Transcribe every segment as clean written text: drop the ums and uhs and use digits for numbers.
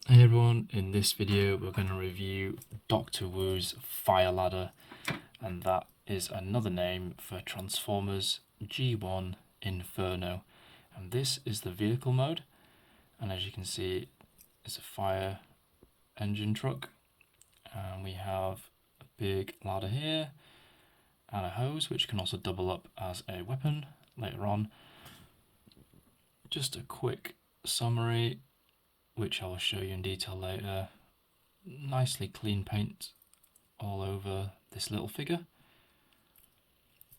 Hey everyone, in this video we're going to review Dr. Wu's Fire Ladder, and that is another name for Transformers G1 Inferno. And this is the vehicle mode, and as you can see it's a fire engine truck, and we have a big ladder here and a hose which can also double up as a weapon later on. Just a quick summary which I will show you in detail later. Nicely clean paint all over this little figure.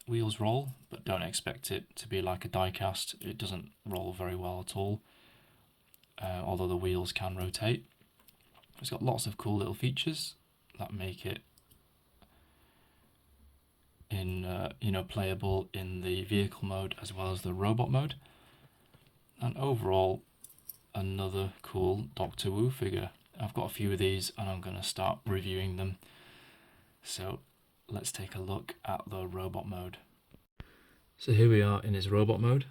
Wheels roll, but don't expect it to be like a die cast. It doesn't roll very well at all, although the wheels can rotate. It's got lots of cool little features that make it playable in the vehicle mode as well as the robot mode. And overall, another cool Dr. Wu figure. I've got a few of these and I'm going to start reviewing them. So let's take a look at the robot mode. So here we are in his robot mode.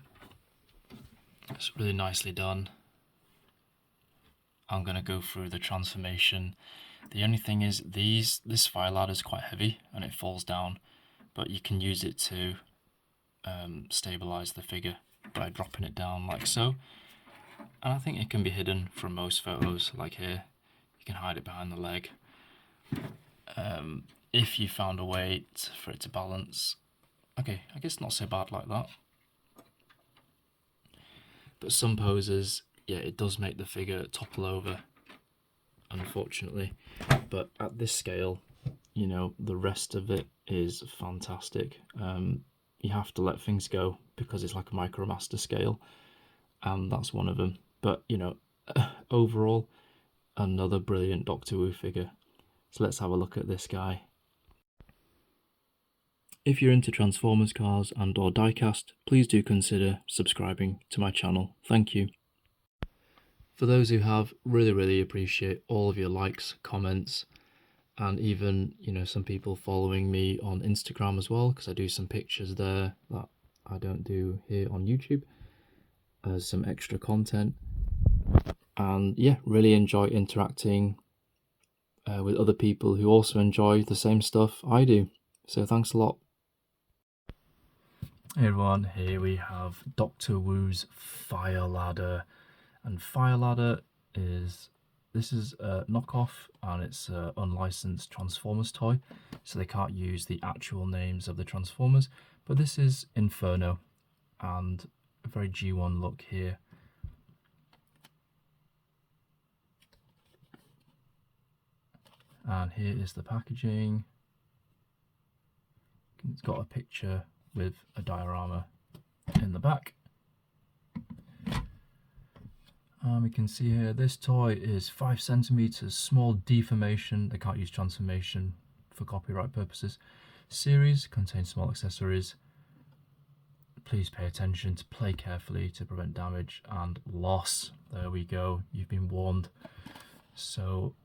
It's really nicely done. I'm going to go through the transformation. The only thing is this fire ladder is quite heavy and it falls down, but you can use it to stabilize the figure by dropping it down like so. And I think it can be hidden from most photos, like here. You can hide it behind the leg. If you found a way for it to balance. Okay, I guess not so bad like that. But some poses, yeah, it does make the figure topple over, unfortunately. But at this scale, the rest of it is fantastic. You have to let things go because it's like a MicroMaster scale, and that's one of them. But overall, another brilliant Dr. Wu figure. So let's have a look at this guy. If you're into Transformers cars and or diecast, please do consider subscribing to my channel. Thank you. For those who have, really appreciate all of your likes, comments, and even some people following me on Instagram as well, because I do some pictures there that I don't do here on YouTube as some extra content. And yeah, really enjoy interacting with other people who also enjoy the same stuff I do. So thanks a lot. Hey everyone, here we have Dr. Wu's Fire Ladder. And Fire Ladder is a knockoff, and it's an unlicensed Transformers toy, so they can't use the actual names of the Transformers. But this is Inferno, and a very G1 look here. And here is the packaging. It's got a picture with a diorama in the back. And we can see here, this toy is 5 centimeters, small deformation. They can't use transformation for copyright purposes. Series contains small accessories. Please pay attention to play carefully to prevent damage and loss. There we go, you've been warned. So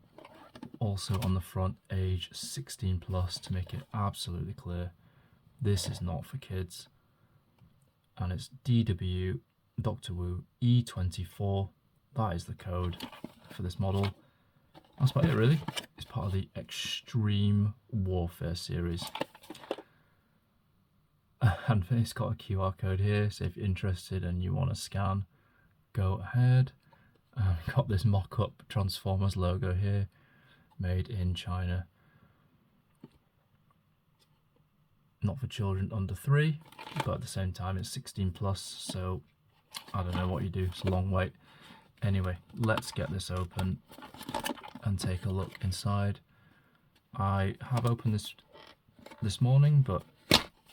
also on the front, age 16 plus, to make it absolutely clear. This is not for kids. And it's DW Dr Wu E24. That is the code for this model. That's about it really. It's part of the Extreme Warfare series. And it's got a QR code here, so if you're interested and you want to scan, go ahead. We've got this mock-up Transformers logo here, made in China. Not for children under 3, but at the same time it's 16 plus, so I don't know what you do, it's a long wait. Anyway, let's get this open and take a look inside. I have opened this morning, but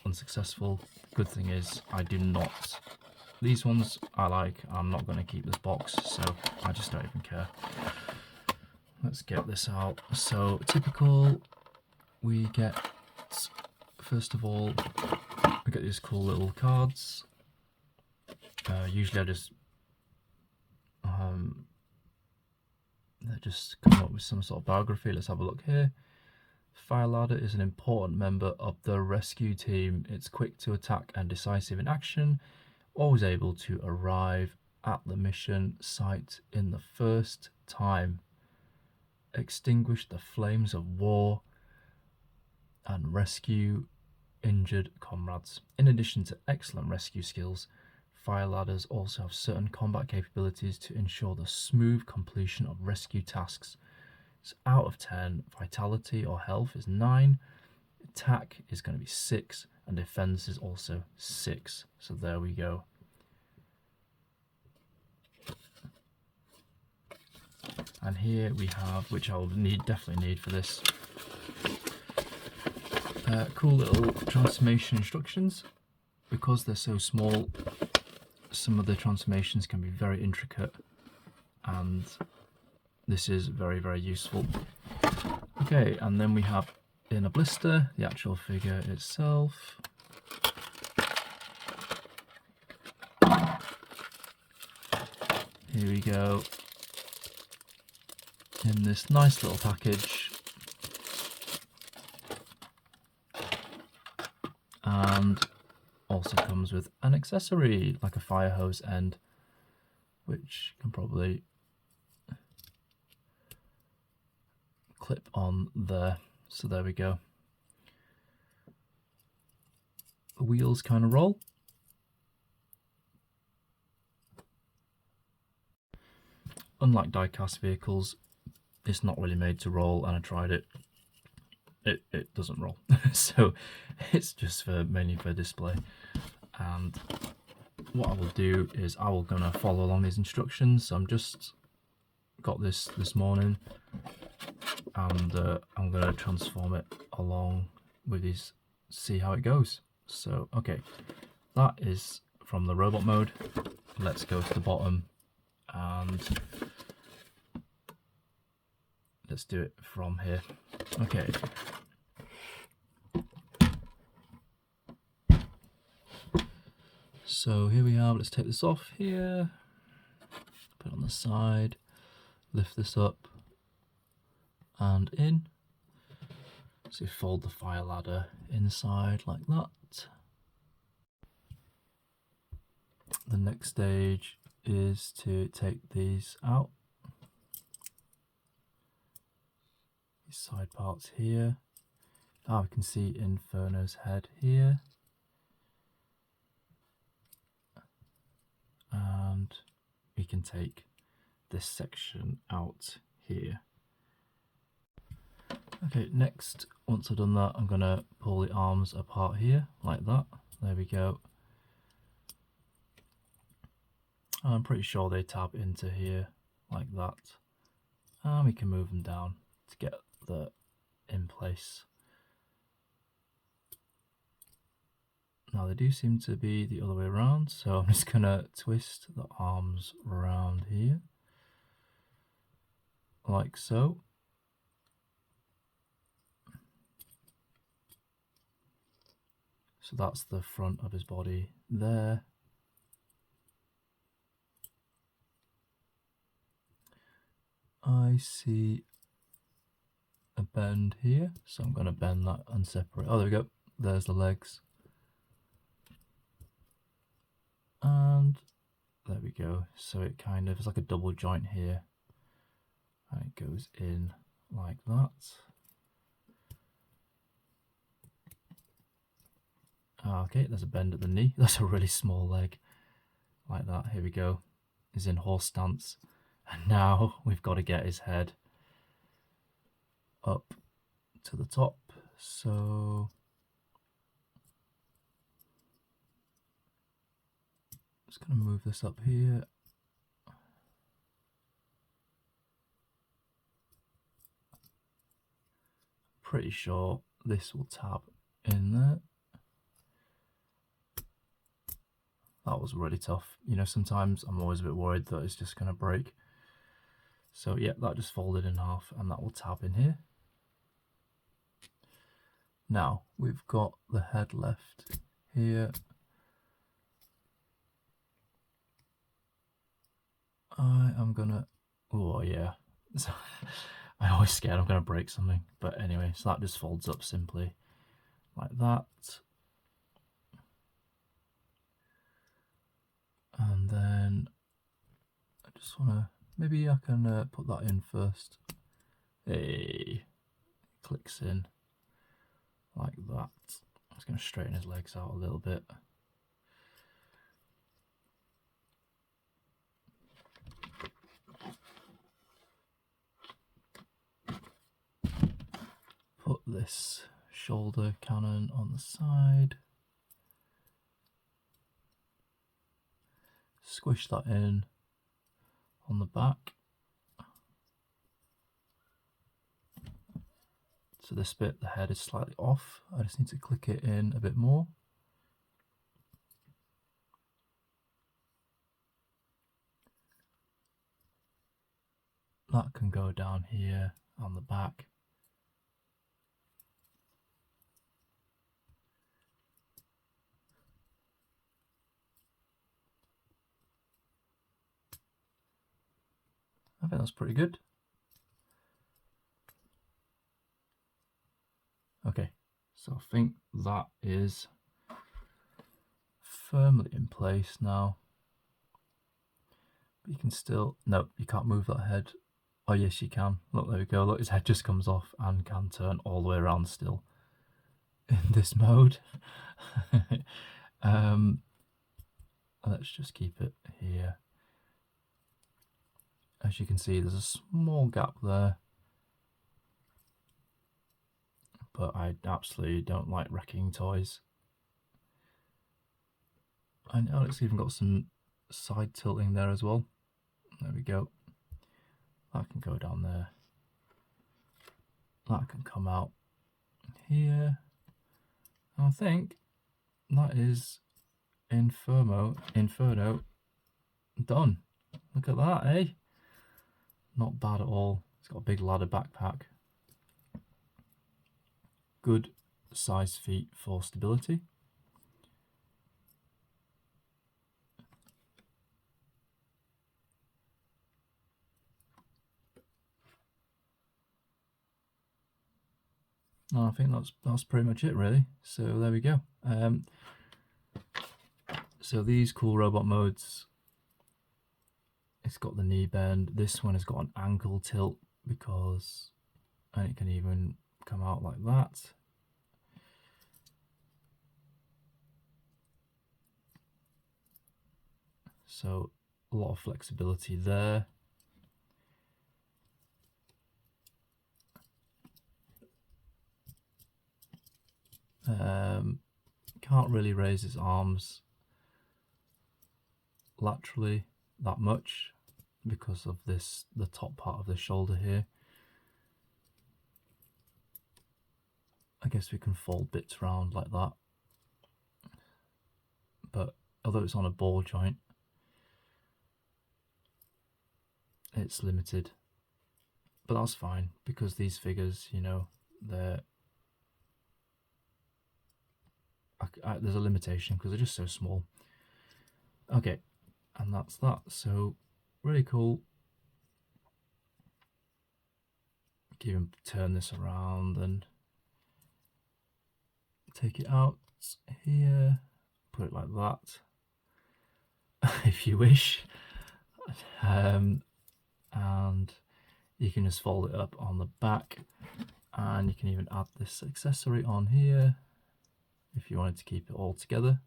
unsuccessful. Good thing is I do not. These ones I like. I'm not going to keep this box, so I just don't even care. Let's get this out. So typical, we get, first of all, we get these cool little cards. Usually I just they just come up with some sort of biography. Let's have a look here. Fire Ladder is an important member of the rescue team. It's quick to attack and decisive in action, always able to arrive at the mission site in the first time. extinguish the flames of war and rescue injured comrades. In addition to excellent rescue skills, fire ladders also have certain combat capabilities to ensure the smooth completion of rescue tasks. So out of 10, vitality or health is 9, attack is going to be 6, and defense is also 6. So there we go. And here we have, which I will definitely need for this, cool little transformation instructions. Because they're so small, some of the transformations can be very intricate, and this is very, very useful. Okay, and then we have in a blister the actual figure itself. Here we go, in this nice little package, and also comes with an accessory like a fire hose end, which can probably clip on there. So there we go. The wheels kind of roll. Unlike die-cast vehicles, it's not really made to roll, and I tried it. It doesn't roll. So it's just mainly for display. And what I will do is I will gonna follow along these instructions. So I'm just got this morning, and I'm gonna transform it along with these, see how it goes. So okay, that is from the robot mode. Let's go to the bottom and let's do it from here. Okay. So here we are, let's take this off here, put it on the side, lift this up and in. So fold the fire ladder inside like that. The next stage is to take these out. These side parts here. We can see Inferno's head here. And we can take this section out here. Okay, next, once I've done that, I'm going to pull the arms apart here, like that. There we go. I'm pretty sure they tab into here, like that. And we can move them down to get the in place. Now they do seem to be the other way around, so I'm just going to twist the arms around here, like so. So that's the front of his body there. I see a bend here, so I'm going to bend that and separate. Oh, there we go. There's the legs. And there we go. So it kind of, it's like a double joint here. And it goes in like that. Okay, there's a bend at the knee. That's a really small leg. Like that. Here we go. He's in horse stance. And now we've got to get his head up to the top. So just going to move this up here. Pretty sure this will tab in there. That was really tough. You know, sometimes I'm always a bit worried that it's just going to break. So yeah, that just folded in half and that will tab in here. Now we've got the head left here. I am gonna, oh yeah, I'm always scared I'm gonna break something, but anyway, so that just folds up simply like that. And then I just wanna, maybe I can put that in first, Hey, clicks in like that. I'm just going to straighten his legs out a little bit. Put this shoulder cannon on the side. Squish that in on the back. So this bit, the head is slightly off. I just need to click it in a bit more. That can go down here on the back. I think that's pretty good. Okay, so I think that is firmly in place now. But you can still, no, you can't move that head. Oh yes, you can. Look, there we go. Look, his head just comes off and can turn all the way around still in this mode. Let's just keep it here. As you can see, there's a small gap there, but I absolutely don't like wrecking toys. I know it's even got some side tilting there as well. There we go. That can go down there. That can come out here. And I think that is Inferno done. Look at that, eh? Not bad at all. It's got a big ladder backpack. Good size feet for stability. No, I think that's pretty much it really. So there we go. So these cool robot modes, it's got the knee bend. This one has got an ankle tilt because, and it can even come out like that. So a lot of flexibility there. Can't really raise his arms laterally that much because of this, the top part of the shoulder here. I guess we can fold bits around like that, but although it's on a ball joint, it's limited. But that's fine because these figures, you know, they're there's a limitation because they're just so small. Okay, and that's that. So really cool. You can turn this around and take it out here, put it like that if you wish, and you can just fold it up on the back, and you can even add this accessory on here if you wanted to keep it all together.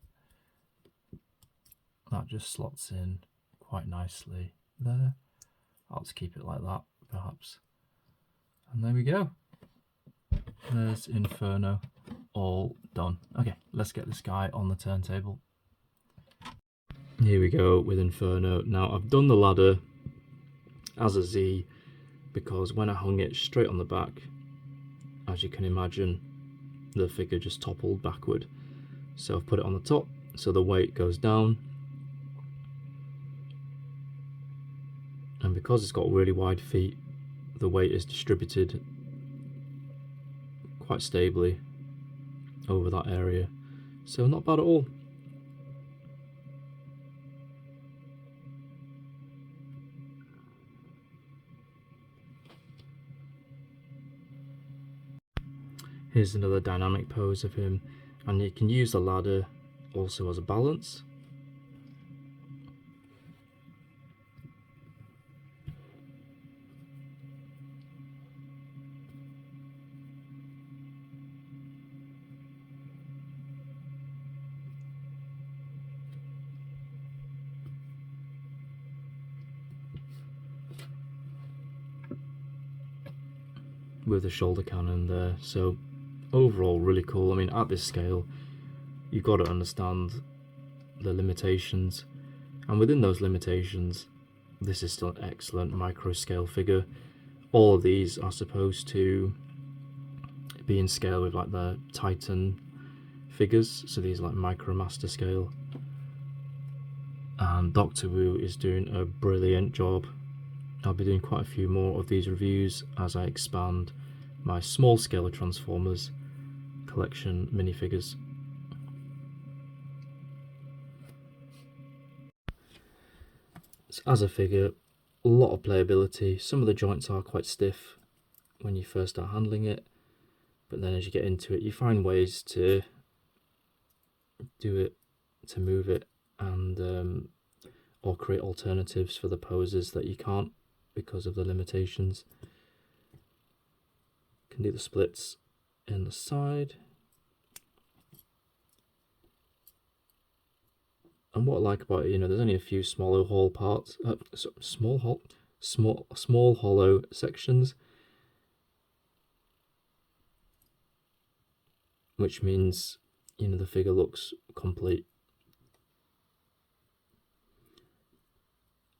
That just slots in quite nicely there. I'll just keep it like that perhaps, and there we go. There's Inferno all done. Okay, let's get this guy on the turntable. Here we go with Inferno. Now I've done the ladder as a Z because when I hung it straight on the back, as you can imagine, the figure just toppled backward. So I've put it on the top so the weight goes down, and because it's got really wide feet, the weight is distributed quite stably over that area, so not bad at all. Here's another dynamic pose of him, and you can use the ladder also as a balance. with the shoulder cannon there. So overall really cool. I mean, at this scale you've got to understand the limitations, and within those limitations this is still an excellent micro scale figure. All of these are supposed to be in scale with like the Titan figures, so these are like micro master scale, and Dr. Wu is doing a brilliant job. I'll be doing quite a few more of these reviews as I expand my small scale Transformers collection minifigures. So as a figure, a lot of playability. Some of the joints are quite stiff when you first start handling it, but then as you get into it you find ways to do it, to move it, and or create alternatives for the poses that you can't because of the limitations. Can do the splits in the side. And what I like about it, you know, there's only a few small hollow parts, small hollow sections, which means, you know, the figure looks complete.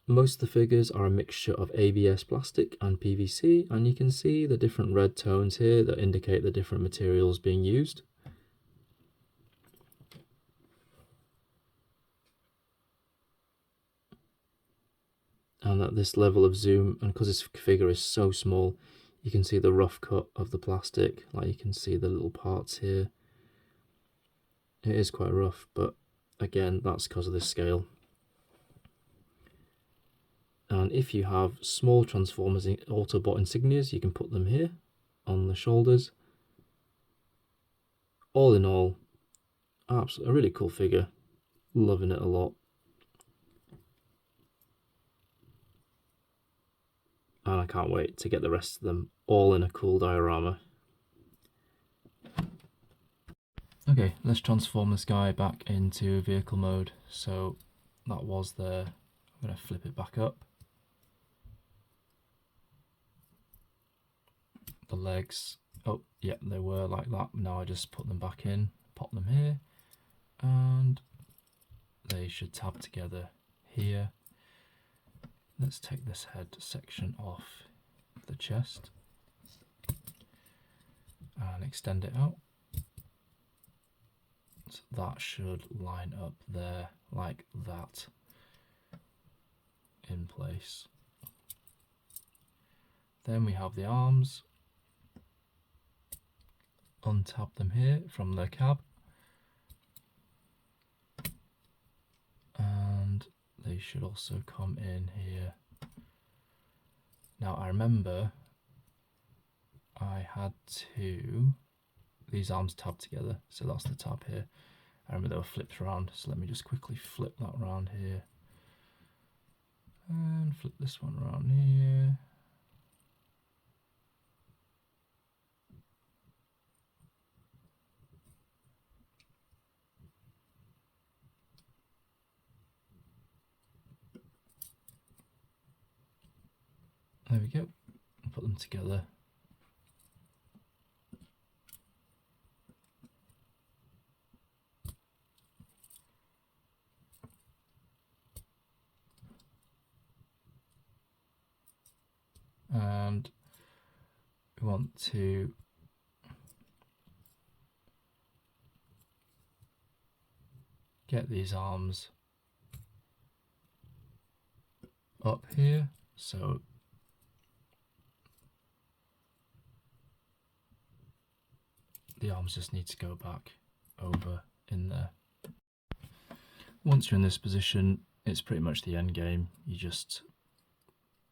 Most of the figures are a mixture of ABS plastic and PVC, and you can see the different red tones here that indicate the different materials being used. And at this level of zoom, and because this figure is so small, you can see the rough cut of the plastic, like you can see the little parts here. It is quite rough, but again, that's because of this scale. And if you have small Transformers Autobot insignias, you can put them here on the shoulders. All in all, absolutely a really cool figure. Loving it a lot. And I can't wait to get the rest of them all in a cool diorama. Okay, let's transform this guy back into vehicle mode. So that was there. I'm going to flip it back up. The legs, oh yeah, they were like that. Now I just put them back in, pop them here, and they should tab together here. Let's take this head section off the chest and extend it out. So that should line up there like that, in place. Then we have the arms. Untab them here from the cab, and they should also come in here. Now I remember I had these arms tabbed together, so that's the tab here. I remember they were flipped around, so let me just quickly flip that around here and flip this one around here. There we go, put them together. And we want to get these arms up here, so the arms just need to go back over in there. Once you're in this position, it's pretty much the end game. You just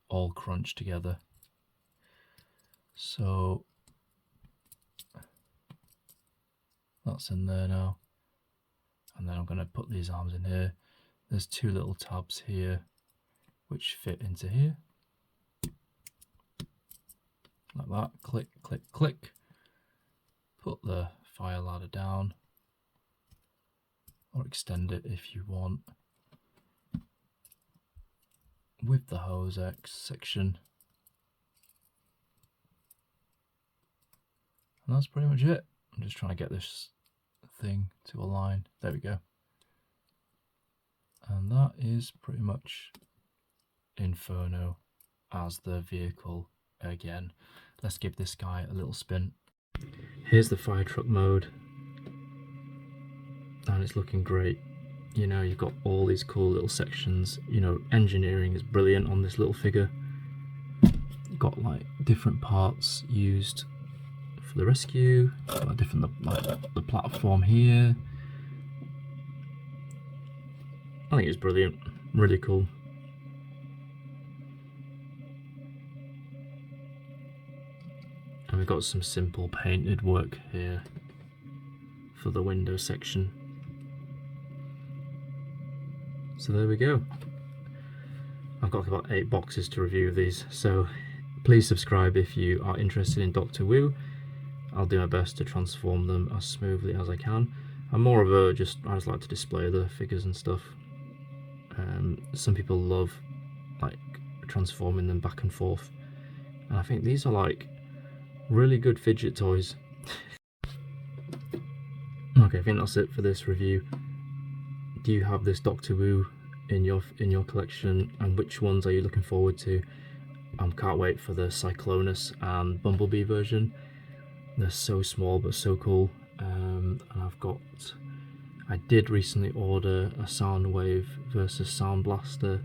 all crunch together. So that's in there now. And then I'm going to put these arms in here. There's two little tabs here which fit into here. Like that. Click, click, click. Put the fire ladder down, or extend it if you want, with the hose X section. And that's pretty much it. I'm just trying to get this thing to align. There we go. And that is pretty much Inferno as the vehicle again. Let's give this guy a little spin. Here's the fire truck mode, and it's looking great. You know, you've got all these cool little sections. You know, engineering is brilliant on this little figure. You've got like different parts used for the rescue, like different, like the platform here. I think it's brilliant, really cool. And we've got some simple painted work here for the window section. So there we go. I've got about 8 boxes to review of these, so please subscribe if you are interested in Dr. Wu. I'll do my best to transform them as smoothly as I can. I'm more of a I just like to display the figures and stuff. Some people love like transforming them back and forth, and I think these are like really good fidget toys. Okay, I think that's it for this review. Do you have this Dr. Wu in your collection, and which ones are you looking forward to? I can't wait for the Cyclonus and Bumblebee version. They're so small but so cool. And I did recently order a Soundwave versus Sound Blaster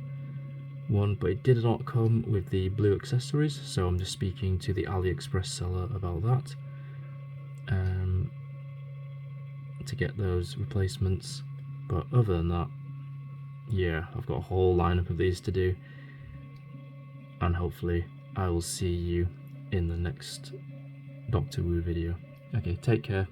one, but it did not come with the blue accessories, so I'm just speaking to the AliExpress seller about that to get those replacements. But other than that, yeah, I've got a whole lineup of these to do, and hopefully I will see you in the next Dr. Wu video. Okay, take care.